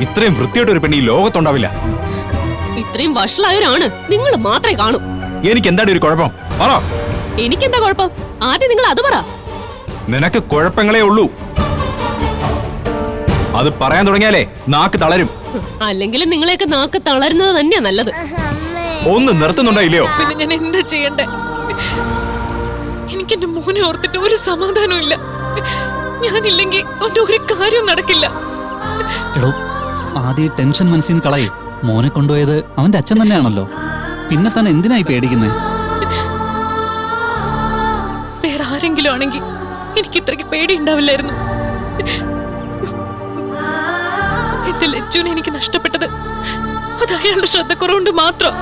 ഇത്രയും വൃത്തിയായിട്ട് ഒരു പെണ്ണ് ഈ ലോകത്തുണ്ടാവില്ല. ഇത്രയും വഷളായവരാണ് നിങ്ങൾ മാത്രമേ കാണൂ. എനിക്ക് എന്താണ് ഒരു കുഴപ്പം? പറ. എനിക്കെന്താ കുഴപ്പം? ആദ്യം നിങ്ങൾ അത് പറ. നിനക്ക് കുഴപ്പങ്ങളേ ഉള്ളൂ. അത് പറയാൻ തുടങ്ങിയാലേ നാക്ക് തളരും. അല്ലെങ്കിൽ നിങ്ങളെയൊക്കെ നാക്ക് തളരുന്നത് തന്നെയാ നല്ലത്. ഒന്ന് നിർത്തുന്നുണ്ടായില്ലയോ? പിന്നെ ഞാൻ എന്താ ചെയ്യണ്ടേ? എനിക്ക് എന്റെ മോനെ ഓർത്തിട്ട് ഒരു സമാധാനവും ഇല്ല. ഞാനില്ലെങ്കിൽ അവന്റെ ഒരു കാര്യവും നടക്കില്ല. എടോ, ആദ്യം ടെൻഷൻ മനസ്സിൽ നിന്ന് കളയി. മോനെ കൊണ്ടുപോയത് അവന്റെ അച്ഛൻ തന്നെയാണല്ലോ. പിന്നെ തന്നെ എന്തിനായി പേടിക്കുന്നേ? വേറെ ആരെങ്കിലും ആണെങ്കിൽ എനിക്ക് ഇത്രയ്ക്ക് പേടി ഉണ്ടാവില്ലായിരുന്നു. എന്റെ ലച്ചുവിനെ എനിക്ക് നഷ്ടപ്പെട്ടത് അത് അയാളുടെ ശ്രദ്ധക്കുറവുണ്ട് മാത്രം.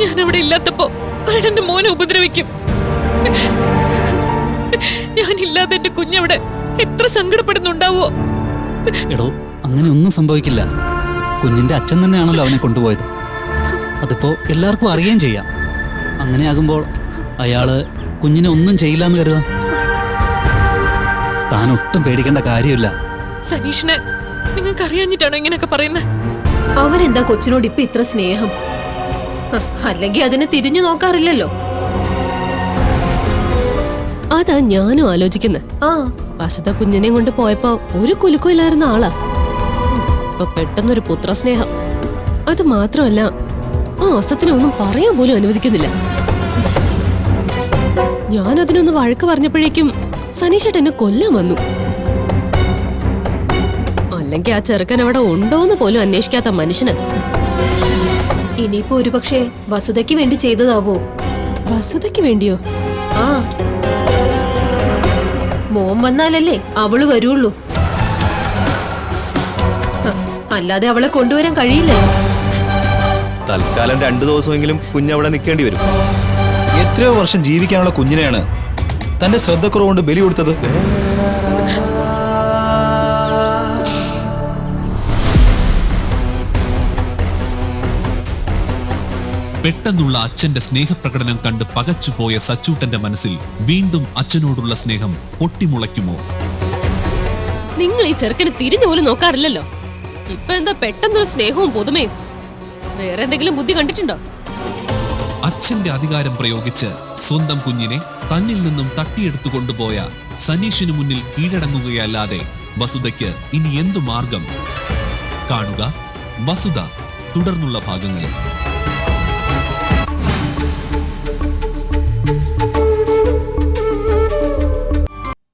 ഞാൻ അവിടെ ഇല്ലാത്തപ്പോ അയാൾ എന്റെ മോനെ ഉപദ്രവിക്കും. ഞാനില്ലാതെ എന്റെ കുഞ്ഞവിടെ എത്ര സങ്കടപ്പെടുന്നുണ്ടാവോ? എടോ, അങ്ങനെ ഒന്നും സംഭവിക്കില്ല. കുഞ്ഞിന്റെ അച്ഛൻ തന്നെയാണല്ലോ അവനെ കൊണ്ടുപോയത്. അതിപ്പോ എല്ലാവർക്കും അറിയുകയും ചെയ്യാം. അങ്ങനെയാകുമ്പോൾ അയാള് കുഞ്ഞിനെ ഒന്നും ചെയ്യില്ല എന്ന് കരുതാം. താൻ ഒട്ടും പേടിക്കേണ്ട കാര്യമില്ല. സനീഷിനെ നിങ്ങൾക്ക് അറിയാഞ്ഞിട്ടാണോ ഇങ്ങനെയൊക്കെ പറയുന്നത്? അവരെന്താ കൊച്ചിനോട് ഇപ്പൊ ഇത്ര സ്നേഹം? അല്ലെങ്കിൽ അതിനെ തിരിഞ്ഞു നോക്കാറില്ലല്ലോ. അതാ ഞാനും ആലോചിക്കുന്നത്. വസുധ കുഞ്ഞിനെ കൊണ്ട് പോയപ്പോ ഒരു കുലുക്കമില്ലായിരുന്ന ആളാ. ഇപ്പൊ പെട്ടെന്നൊരു പുത്രസ്നേഹം. അത് മാത്രമല്ല, ആ അസത്തിനെ ഒന്നും പറയാൻ പോലും അനുവദിക്കുന്നില്ല. ഞാൻ അതിനൊന്ന് വഴക്ക് പറഞ്ഞപ്പോഴേക്കും സനീഷേട്ടൻ എന്നെ കൊല്ലാൻ വന്നു. അല്ലെങ്കിൽ ആ ചെറുക്കൻ അവിടെ ഉണ്ടോന്ന് പോലും അന്വേഷിക്കാത്ത മനുഷ്യന്. ഇനിയിപ്പോ ഒരുപക്ഷെ വസുധയ്ക്ക് വേണ്ടി ചെയ്തതാവോ? വസുധയ്ക്ക് വേണ്ടിയോ? ആ, മോൻ വന്നാലല്ലേ അവള് വരുള്ളൂ. അല്ലാതെ അവളെ കൊണ്ടുവരാൻ കഴിയില്ലേ? തൽക്കാലം 2 ദിവസമെങ്കിലും കുഞ്ഞവിടെ നിൽക്കേണ്ടി വരും. എത്രയോ വർഷം ജീവിക്കാനുള്ള കുഞ്ഞിനെയാണ് തന്റെ ശ്രദ്ധക്കുറവുകൊണ്ട് ബലി കൊടുത്തത്. പെട്ടെന്നുള്ള അച്ഛന്റെ സ്നേഹപ്രകടനം കണ്ട് പകച്ചുപോയ സച്ചൂട്ടന്റെ മനസ്സിൽ വീണ്ടും അച്ഛനോടുള്ള സ്നേഹം പൊട്ടിമുളയ്ക്കുമോ? നിങ്ങൾ ഈ ചെറുക്കനെ തിരിഞ്ഞു പോലും നോക്കാറില്ലല്ലോ. ഇപ്പൊ എന്താ പെട്ടെന്നൊരു സ്നേഹവും പുതുമയും? വേറെ എന്തെങ്കിലും ബുദ്ധി കണ്ടിട്ടുണ്ടോ? അച്ഛന്റെ അധികാരം പ്രയോഗിച്ച് സ്വന്തം കുഞ്ഞിനെ തന്നിൽ നിന്നും തട്ടിയെടുത്തു കൊണ്ടുപോയ സനീഷിനു മുന്നിൽ കീഴടങ്ങുകയല്ലാതെ വസുധയ്ക്ക് ഇനി എന്തു മാർഗം? കാണുക വസുധ തുടർന്നുള്ള ഭാഗങ്ങളിൽ.